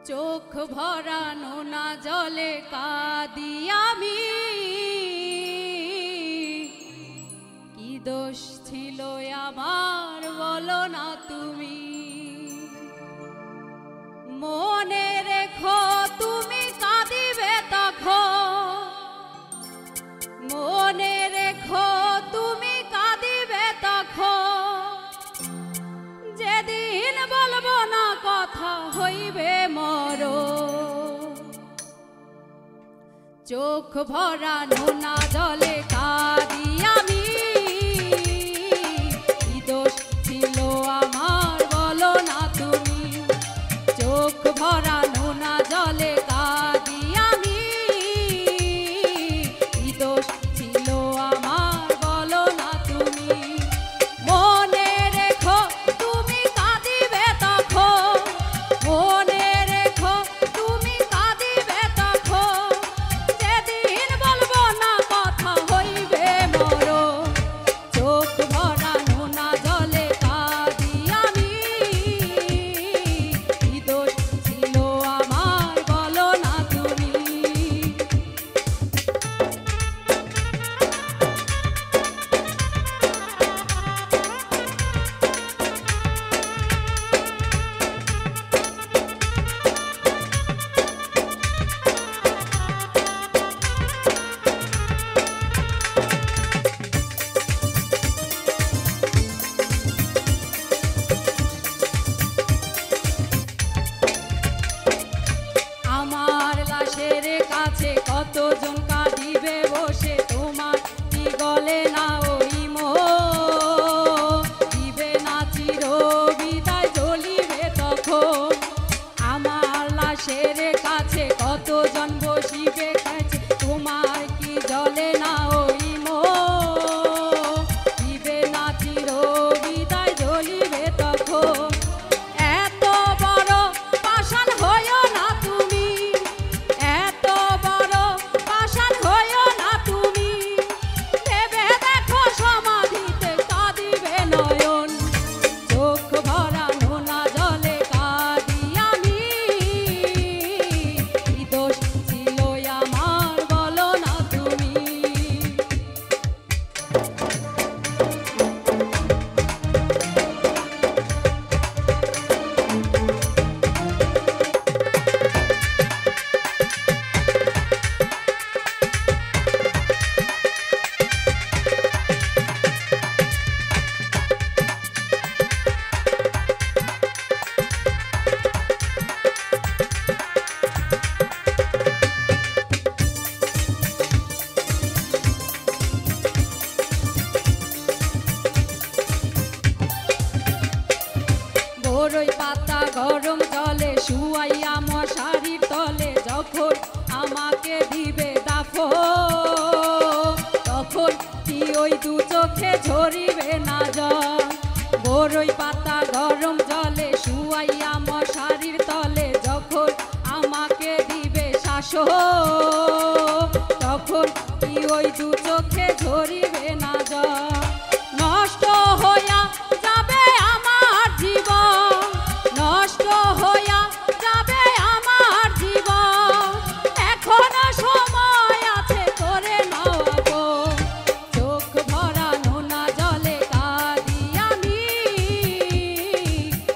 চোখ ভরা নোনা জলে কাঁদি আমি, কি দোষ ছিল আমার বলো না তুমি। মনে রেখো তুমি কাঁদিবে তখন, মনে রেখো তুমি কাঁদিবে তখন, যেদিন বলবো না কথা হইবে মরণ। চোখ ভরা নোনা জলে কাঁদি আমি, কি দোষ ছিল আমার বলো না তুমি। চোখ ভরা নোনা জলে কাঁদি আমি, কি দোষ ছিল আমার বলো না তুমি। মনে রেখো তুমি কাঁদিবে তখন, মনে রেখো তুমি কাঁদিবে তখন, যেদিন বলবো না কথা হইবে মরণ। চোখ ভরা নোনা জলে কাঁদি আমি, কি দোষ ছিল আমার বলো না তুমি। আমার লাশের কাছে কতজন কাঁদিবে বসে, তোমার কি গলে না ওই মোহ, দিবে না চির বিদায় জ্বলিবে তখন। আমার লাশের কাছে কতজন বসিবে কাছে, তোমার কি জ্বলে না ওই মোহ, দিবে না চির বিদায় জ্বলিবে তখন। এত বড় পাষাণ হইও না তুমি, এত বড় পাষাণ হইও না তুমি, ভেবে দেখো সমাধিতে কাঁদিবে নয়ন। চোখ ভরা নোনা জলে কাঁদি আমি, কি দোষ ছিল আমার বলো না তুমি। বড়ই পাতা গরম জলে শুয়াইয়া মশারির তলে, যখন আমাকে দিবে দাফন, তখন কি ওই দু চোখে ঝরিবে না জল। বড়ই পাতা গরম জলে শুয়াইয়া মশারির তলে, যখন আমাকে দিবে শাসন, তখন কি ওই দু চোখে ঝরিবে না জল। নষ্ট হইয়া যাবে আমার জীবন, নষ্ট হইয়া যাবে আমার জীবন, এখনো সময় আছে করে নাও আপন। চোখ ভরা নোনা জলে কাঁদি আমি,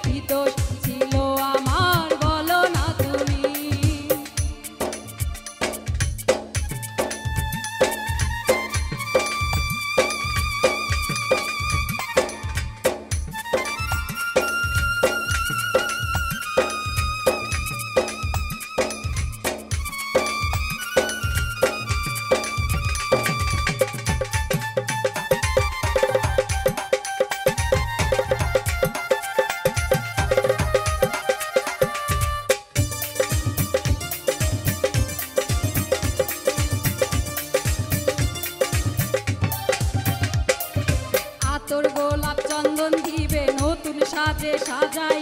কি দোষ ছিল আমার বলো না তুমি। আতর গোলাপ চন্দন দিবে নতুন সাজে সাজাই